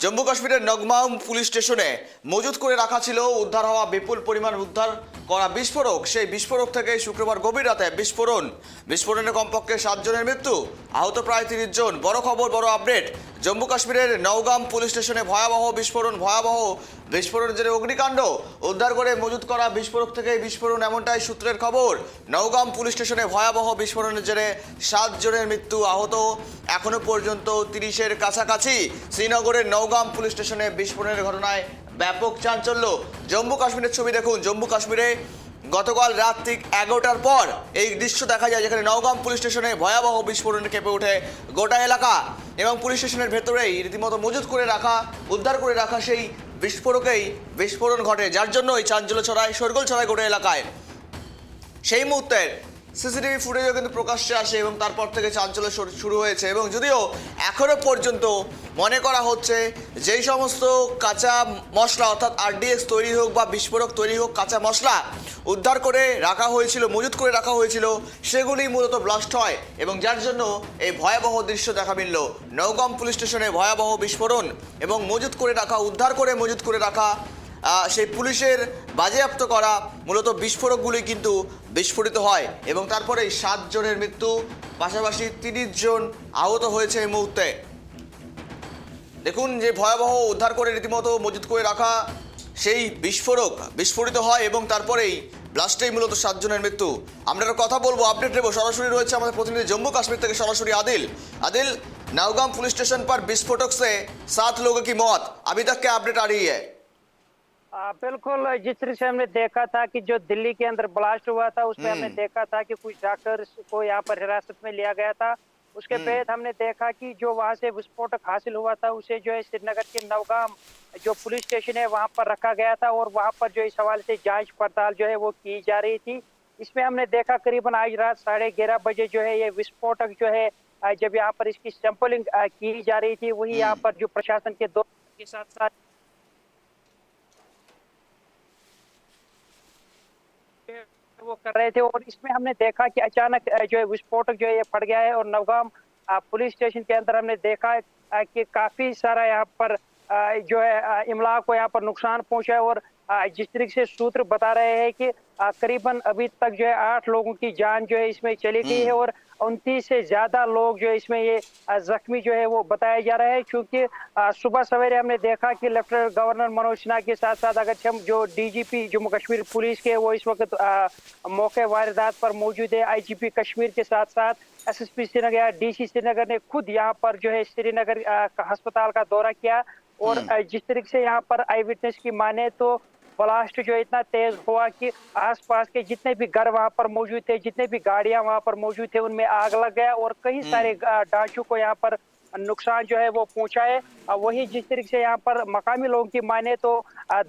জম্মু কাশ্মীরের নগমাম পুলিশ স্টেশনে মজুত করে রাখা ছিল উদ্ধার হওয়া বিপুল পরিমাণ উদ্ধার করা বিস্ফোরক। সেই বিস্ফোরক থেকে শুক্রবার গভীর রাতে বিস্ফোরণে কমপক্ষে 7 জনের মৃত্যু, আহত প্রায় 30 জন। বড় খবর, বড় আপডেট। জম্মু কাশ্মীরের নওগাম পুলিশ স্টেশনে ভয়াবহ বিস্ফোরণের জেরে অগ্নিকাণ্ড। উদ্ধার করে মজুত করা বিস্ফোরক থেকে বিস্ফোরণ, এমনটাই সূত্রের খবর। নওগাম পুলিশ স্টেশনে ভয়াবহ বিস্ফোরণের জেরে 7 জনের মৃত্যু, আহত এখনো পর্যন্ত 30-এর কাছাকাছি। শ্রীনগরের নওগাম পুলিশ স্টেশনে বিস্ফোরণের ঘটনায় ব্যাপক চাঞ্চল্য। জম্মু কাশ্মীরের ছবি দেখুন। জম্মু কাশ্মীরে গতকাল রাত ঠিক 11টার পর এই দৃশ্য দেখা যায়, যেখানে নওগাম পুলিশ স্টেশনে ভয়াবহ বিস্ফোরণে কেঁপে ওঠে গোটা এলাকা এবং পুলিশ স্টেশনের ভেতরেই রীতিমতো মজুত করে রাখা, উদ্ধার করে রাখা সেই বিস্ফোরকেই বিস্ফোরণ ঘটে, যার জন্য এই চাঞ্চল্য শোরগোল ছড়ায় গোটা এলাকায়। সেই মুহূর্তের সিসিটিভি ফুটেজও কিন্তু প্রকাশ্যে আসে এবং তারপর থেকে চাঞ্চল্য শুরু হয়েছে। এবং যদিও এখনও পর্যন্ত মনে করা হচ্ছে যেই সমস্ত কাঁচা মশলা, অর্থাৎ আরডিএক্স তৈরি হোক বা বিস্ফোরক তৈরি হোক, কাঁচা মশলা উদ্ধার করে রাখা হয়েছিল, মজুত করে রাখা হয়েছিল, সেগুলি মূলত ব্লাস্ট হয় এবং যার জন্য এই ভয়াবহ দৃশ্য দেখা মিলল। নওগাম পুলিশ স্টেশনে ভয়াবহ বিস্ফোরণ এবং উদ্ধার করে মজুত করে রাখা সেই পুলিশের বাজেয়াপ্ত করা মূলত বিস্ফোরকগুলি কিন্তু বিস্ফোরিত হয় এবং তারপরেই 7 জনের মৃত্যু, পাশাপাশি 30 জন আহত হয়েছে এই মুহূর্তে। দেখুন যে ভয়াবহ উদ্ধার করে রীতিমতো মজুত করে রাখা সেই বিস্ফোরক বিস্ফোরিত হয় এবং তারপরেই ব্লাস্টেই মূলত 7 জনের মৃত্যু। আমরা কথা বলবো, আপডেট নেব। সরাসরি রয়েছে আমাদের প্রতিনিধি জম্মু কাশ্মীর থেকে সরাসরি आदिल। नौगाम पुलिस स्टेशन पर विस्फोटक से 7 लोगों की मौत, अभी तक क्या अपडेट आ रही है? बिल्कुल, जिस तरह से हमने देखा था कि जो दिल्ली के अंदर ब्लास्ट हुआ था उसमें हमने देखा था कि कुछ डॉक्टर्स को यहाँ पर हिरासत में लिया गया था। उसके बाद हमने देखा कि जो वहाँ से विस्फोटक हासिल हुआ था उसे जो है श्रीनगर के नवगाम जो पुलिस स्टेशन है वहाँ पर रखा गया था और वहाँ पर जो इस हवाले से जांच पड़ताल जो है वो की जा रही थी। इसमें हमने देखा करीबन आज रात 11:30 बजे जो है ये विस्फोटक जो है जब यहाँ पर इसकी सैंपलिंग की जा रही थी, वही यहाँ पर जो प्रशासन के दो के साथ साथ वो कर रहे थे और इसमें हमने देखा कि अचानक जो है विस्फोटक जो है ये फट गया है और नवगाम पुलिस स्टेशन के अंदर हमने देखा कि काफी सारा यहाँ पर जो है इमला को यहाँ पर नुकसान पहुंचा है और जिस तरीके से सूत्र बता रहे हैं कि करीबन अभी तक जो है 8 लोगों की जान जो है इसमें चली गई है और 29 से ज्यादा लोग जो है इसमें ये जख्मी जो है वो बताया जा रहा है। क्योंकि सुबह सवेरे हमने देखा कि लेफ्टिनेंट गवर्नर मनोज सिन्हा के साथ साथ अगर हम जो डीजीपी जम्मू कश्मीर पुलिस के वो इस वक्त मौके वारदात पर मौजूद है। आईजीपी कश्मीर के साथ साथ एसएसपी श्रीनगर, डीसी श्रीनगर ने खुद यहाँ पर जो है श्रीनगर अस्पताल का दौरा किया और जिस तरीके से यहाँ पर आई विटनेस की माने तो ब्लास्ट जो इतना तेज हुआ कि आसपास के जितने भी घर वहां पर मौजूद थे, जितने भी गाड़ियां वहां पर मौजूद थे, उनमें आग लग गया और कई सारे ढांचों को यहाँ पर नुकसान जो है वो पहुंचा है। वही जिस तरीके से यहाँ पर मकामी लोगों की माने तो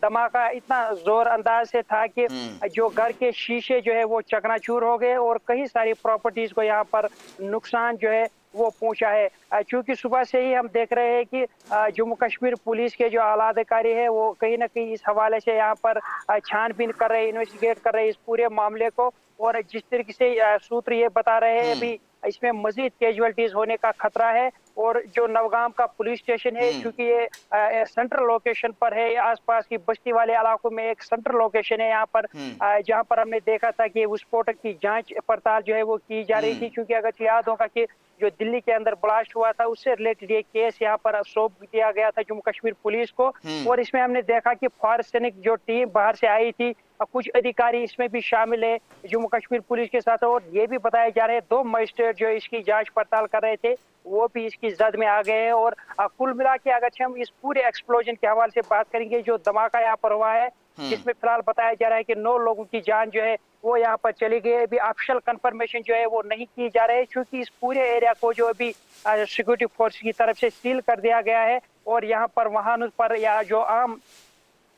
धमाका इतना जोर अंदाज से था कि जो घर के शीशे जो है वो चकनाचूर हो गए और कई सारी प्रॉपर्टीज को यहाँ पर नुकसान जो है वो पहुंचा है। क्योंकि सुबह से ही हम देख रहे हैं कि जम्मू कश्मीर पुलिस के जो आला अधिकारी है वो कहीं ना कहीं इस हवाले से यहाँ पर छानबीन कर रहे हैं, इन्वेस्टिगेट कर रहे हैं इस पूरे मामले को। और जिस तरीके से सूत्र ये बता रहे हैं अभी इसमें मजीद कैजुअलिटीज होने का खतरा है और जो नवगाम का पुलिस स्टेशन है क्योंकि ये सेंट्रल लोकेशन पर है, आसपास की बस्ती वाले इलाकों में एक सेंट्रल लोकेशन है यहाँ पर जहाँ पर हमने देखा था कि विस्फोटक की जांच पड़ताल जो है वो की जा रही थी। क्योंकि अगर याद होगा कि जो दिल्ली के अंदर ब्लास्ट हुआ था उससे रिलेटेड ये केस यहाँ पर सौंप दिया गया था जम्मू कश्मीर पुलिस को और इसमें हमने देखा कि फॉरेंसिक जो टीम बाहर से आई थी, कुछ अधिकारी इसमें भी शामिल है जम्मू कश्मीर पुलिस के साथ और ये भी बताया जा रहा है 2 मजिस्ट्रेट जो इसकी जांच पड़ताल कर रहे थे वो भी इसकी जद में आ गए हैं। और कुल मिला के अगर हम इस पूरे एक्सप्लोजन के हवाले से बात करेंगे, जो धमाका यहाँ पर हुआ है जिसमें फिलहाल बताया जा रहा है कि 9 लोगों की जान जो है वो यहाँ पर चली गई। अभी ऑफिशियल कंफर्मेशन जो है वो नहीं की जा रही है क्योंकि इस पूरे एरिया को जो अभी सिक्योरिटी फोर्स की तरफ से सील कर दिया गया है और यहाँ पर वाहनों पर या जो आम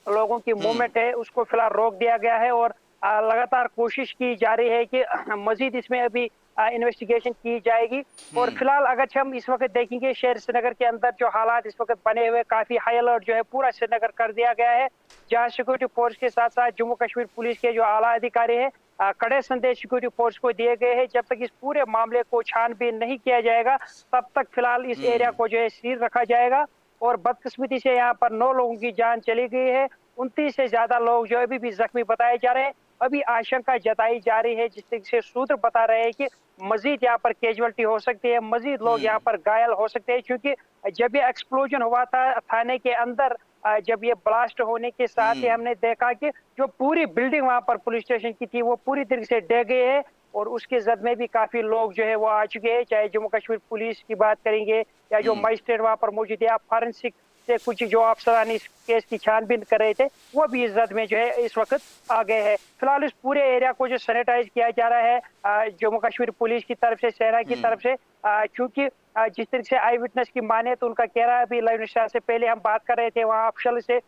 लोगों की मूवमेंट है उसको फिलहाल रोक दिया गया है और लगातार कोशिश की जा रही है कि मजीद इसमें अभी इन्वेस्टिगेशन की जाएगी। और फिलहाल अगर हम इस वक्त देखेंगे शहर श्रीनगर के अंदर जो हालात इस वक्त बने हुए, काफी हाई अलर्ट जो है पूरा श्रीनगर कर दिया गया है, जहां सिक्योरिटी फोर्स के साथ साथ जम्मू कश्मीर पुलिस के जो आला अधिकारी है कड़े संदेश सिक्योरिटी फोर्स को दिए गए हैं। जब तक इस पूरे मामले को छानबीन नहीं किया जाएगा तब तक फिलहाल इस एरिया को जो है सील रखा जाएगा और बदकिस्मती से यहाँ पर 9 लोगों की जान चली गई है। 29 से ज्यादा लोग जो अभी भी जख्मी बताए जा रहे हैं। अभी आशंका जताई जा रही है, जिससे सूत्र बता रहे हैं कि मजीद यहाँ पर कैजुअलिटी हो सकती है, मजीद लोग यहाँ पर घायल हो सकते हैं, क्योंकि जब ये एक्सप्लोजन हुआ था थाने के अंदर, जब ये ब्लास्ट होने के साथ ही हमने देखा कि जो पूरी बिल्डिंग वहां पर पुलिस स्टेशन की थी वो पूरी तरीके से ढह गई है और उसके जद में भी काफी लोग जो है वो आ चुके हैं। चाहे जम्मू कश्मीर पुलिस की बात करेंगे या जो मजिस्ट्रेट वहां पर मौजूद है, फॉरेंसिक से कुछ जो अफसरान इस केस की छानबीन कर रहे थे वो भी इस जद में जो है इस वक्त आ गए हैं। फिलहाल इस पूरे एरिया को जो सैनिटाइज किया जा रहा है जम्मू कश्मीर पुलिस की तरफ से, सेना की तरफ से, क्योंकि जिस तरीके से आई विटनेस की माने तो उनका कह रहा है, अभी लाइव निशान से पहले हम बात कर रहे थे वहाँ अफसर से,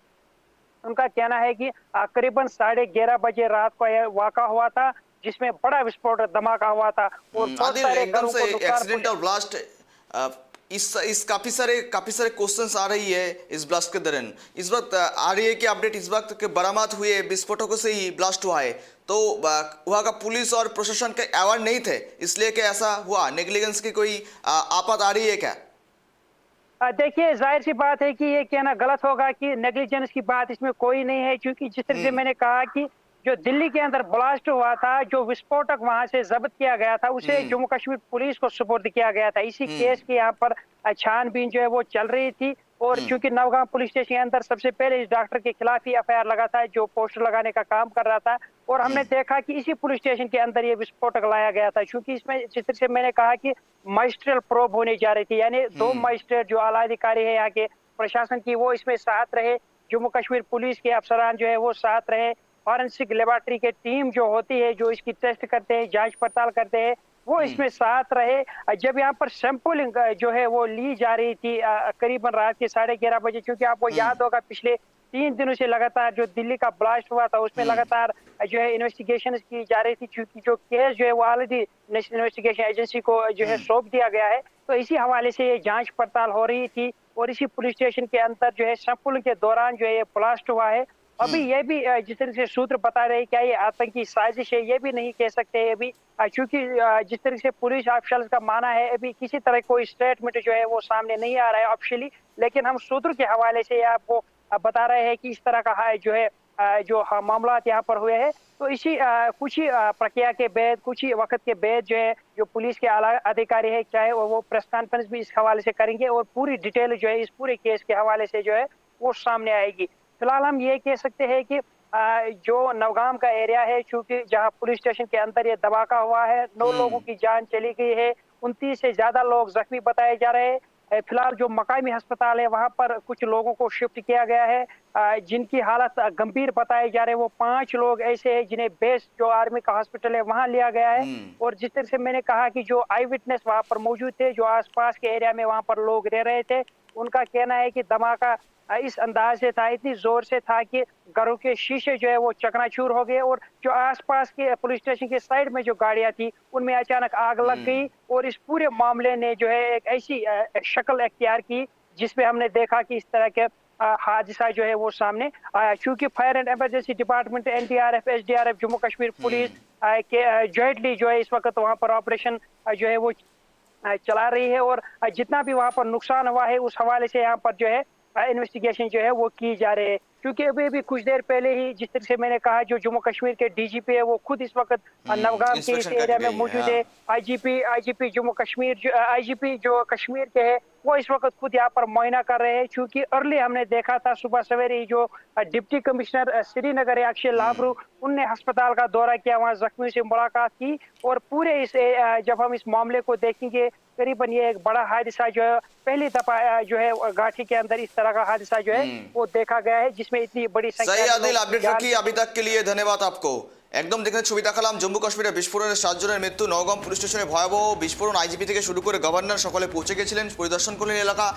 उनका कहना है कि करीबन 11:30 बजे रात को यह वाक़ा हुआ था, जिसमें बड़ा विस्फोट धमाका हुआ था और बहुत आदिल, सारे एकदम घरों से को नुकसान एक्सीडेंट और ब्लास्ट, इस काफी सारे क्वेश्चंस आ रही है इस ब्लास्ट के दौरान। इस वक्त आ रही है कि अपडेट इस वक्त के बरामद हुए विस्फोटकों से ही ब्लास्ट हुआ है, तो वहाँ का पुलिस और प्रशासन के अवेयर नहीं थे, इसलिए क्या ऐसा हुआ? नेग्लिजेंस की कोई आफत आ रही है क्या? देखिए, जाहिर सी बात है कि ये कहना गलत होगा कि नेग्लिजेंस की बात इसमें कोई नहीं है, क्योंकि जिस तरह से मैंने कहा कि जो दिल्ली के अंदर ब्लास्ट हुआ था, जो विस्फोटक वहां से जब्त किया गया था, उसे जम्मू कश्मीर पुलिस को सुपुर्द किया गया था। इसी केस की यहाँ पर छानबीन जो है वो चल रही थी और चूंकि नवगांव पुलिस स्टेशन के अंदर सबसे पहले इस डॉक्टर के खिलाफ ही एफआईआर लगा था, जो पोस्टर लगाने का काम कर रहा था, और हमने देखा कि इसी पुलिस स्टेशन के अंदर ये विस्फोटक लाया गया था, क्योंकि इसमें जिस तरह से मैंने कहा कि मजिस्ट्रियल प्रोब होने जा रही थी, यानी 2 मजिस्ट्रेट जो आला अधिकारी है यहाँ के प्रशासन की वो इसमें साथ रहे, जम्मू कश्मीर पुलिस के अफसरान जो है वो साथ रहे, फॉरेंसिक लेबोरेटरी के टीम जो होती है जो इसकी टेस्ट करते हैं, जांच पड़ताल करते हैं, वो इसमें साथ रहे। जब यहाँ पर सैंपलिंग जो है वो ली जा रही थी करीबन रात के 11:30 बजे, क्योंकि आपको याद होगा पिछले 3 दिनों से लगातार जो दिल्ली का ब्लास्ट हुआ था उसमें लगातार जो है इन्वेस्टिगेशन की जा रही थी, क्योंकि जो केस जो है वो ऑलरेडी नेशनल इन्वेस्टिगेशन एजेंसी को जो है सौंप दिया गया है, तो इसी हवाले से ये जांच पड़ताल हो रही थी और इसी पुलिस स्टेशन के अंदर जो है सैंपलिंग के दौरान जो है ये ब्लास्ट हुआ है। अभी ये भी जिस तरह से सूत्र बता रहे हैं क्या ये आतंकी साजिश है, ये भी नहीं कह सकते अभी, क्योंकि जिस तरह से पुलिस ऑफिशियल का माना है अभी किसी तरह कोई स्टेटमेंट जो है वो सामने नहीं आ रहा है ऑफिशियली, लेकिन हम सूत्र के हवाले से आपको बता रहे हैं कि इस तरह का जो है जो मामला यहाँ पर हुए हैं। तो इसी कुछ ही प्रक्रिया के बाद, कुछ ही वक्त के बाद जो है जो पुलिस के आला अधिकारी है चाहे वो प्रेस कॉन्फ्रेंस भी इस हवाले से करेंगे और पूरी डिटेल जो है इस पूरे केस के हवाले से जो है वो सामने आएगी। फिलहाल हम ये कह सकते हैं कि जो नवगाम का एरिया है, चूंकि जहां पुलिस स्टेशन के अंदर ये धमाका हुआ है, 9 लोगों की जान चली गई है, 29 से ज्यादा लोग जख्मी बताए जा रहे हैं। फिलहाल जो मकामी अस्पताल है वहां पर कुछ लोगों को शिफ्ट किया गया है, जिनकी हालत गंभीर बताए जा रहे हैं। वो 5 लोग ऐसे हैं जिन्हें बेस जो आर्मी का हॉस्पिटल है वहां लिया गया है। और जिस तरह से मैंने कहा कि जो आई विटनेस वहां पर मौजूद थे, जो आसपास के एरिया में वहां पर लोग रह रहे थे, उनका कहना है कि धमाका इस अंदाज से था, इतनी जोर से था कि घरों के शीशे जो है वो चकनाचूर हो गए और जो आसपास के पुलिस स्टेशन के साइड में जो गाड़ियां थी उनमें अचानक आग लग गई और इस पूरे मामले ने जो है एक ऐसी शक्ल अख्तियार की जिसमें हमने देखा कि इस तरह के हादसा जो है वो सामने आया। चूंकि fire and emergency department, NDRF, SDRF, Jammu Kashmir police के जॉइंटली जो है इस वक्त वहाँ पर ऑपरेशन जो है वो चला रही है और जितना भी वहाँ पर नुकसान हुआ है उस हवाले से यहाँ पर जो है इन्वेस्टिगेशन जो है वो की जा रही है। क्योंकि अभी कुछ देर पहले ही जिस तरह से मैंने कहा जो जम्मू कश्मीर के डीजीपी है वो खुद इस वक्त नवगाम के इस एरिया में मौजूद है। आईजीपी जम्मू कश्मीर, आईजीपी जो कश्मीर के है वो इस वक्त खुद यहाँ पर मुआयना कर रहे हैं। क्योंकि अर्ली हमने देखा था सुबह सवेरे जो डिप्टी कमिश्नर श्रीनगर है अक्षय लाभरू, उनने अस्पताल का दौरा किया, वहाँ जख्मियों से मुलाकात की और पूरे इस जब हम इस मामले को देखेंगे करीबन ये एक बड़ा हादसा जो है पहली दफा जो है घाटी के अंदर इस तरह का हादसा जो है वो देखा गया है जिसमें इतनी बड़ी संख्या। सही आदिल, अपडेट रखी अभी तक के लिए धन्यवाद आपको। একদম দেখেন ছবি দেখালাম জম্মু কাশ্মীরে বিস্ফোরণে 7 জনের মৃত্যু, নওগাম পুলিশ স্টেশনে ভয়াবহ বিস্ফোরণ, আইজিপি থেকে শুরু করে গভর্নর সকলে পৌঁছে গেছিলেন, পরিদর্শন করলেন এলাকা।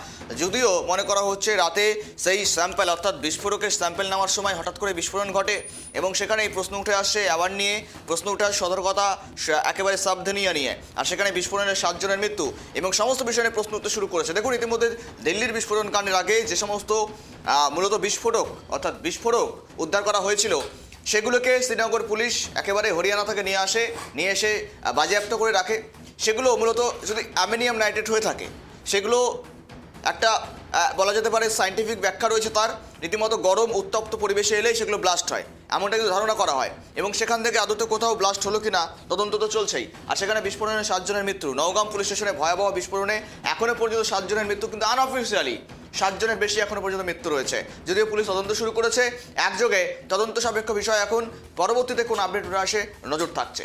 যদিও মনে করা হচ্ছে রাতে সেই স্যাম্পল অর্থাৎ বিস্ফোরকের স্যাম্পল নেওয়ার সময় হঠাৎ করে বিস্ফোরণ ঘটে এবং সেখানে এই প্রশ্ন উঠে আসছে অ্যাওয়ার নিয়ে, প্রশ্ন উঠে আসছে সতর্কতা একেবারে সাবধানিয়া নিয়ে, আর সেখানে বিস্ফোরণের 7 জনের মৃত্যু এবং সমস্ত বিষয় নিয়ে প্রশ্ন উঠতে শুরু করেছে। দেখুন ইতিমধ্যে দিল্লির বিস্ফোরণ কাণ্ডের আগে যে সমস্ত মূলত বিস্ফোরক অর্থাৎ বিস্ফোরক উদ্ধার করা হয়েছিল সেগুলোকে শ্রীনগর পুলিশ একেবারে হরিয়ানা থেকে নিয়ে এসে বাজেয়াপ্ত করে রাখে। সেগুলো মূলত যদি অ্যামোনিয়াম নাইট্রেট হয়ে থাকে সেগুলো একটা বলা যেতে পারে সায়েন্টিফিক ব্যাখ্যা রয়েছে তার। রীতিমতো গরম উত্তপ্ত পরিবেশে এলেই সেগুলো ব্লাস্ট হয়, এমনটা কিন্তু ধারণা করা হয়। এবং সেখান থেকে আদতে কোথাও ব্লাস্ট হলো কিনা তদন্ত তো চলছেই। আর সেখানে বিস্ফোরণে 7 জনের মৃত্যু। নওগাম পুলিশ স্টেশনে ভয়াবহ বিস্ফোরণে এখনো পর্যন্ত 7 জনের মৃত্যু, কিন্তু আনঅফিসিয়ালি 7 জনের বেশি এখনো পর্যন্ত মৃত্যু রয়েছে। যদিও পুলিশ তদন্ত শুরু করেছে, একযোগে তদন্ত সাপেক্ষ বিষয় এখন, পরবর্তীতে কোন আপডেট আসে নজর থাকছে।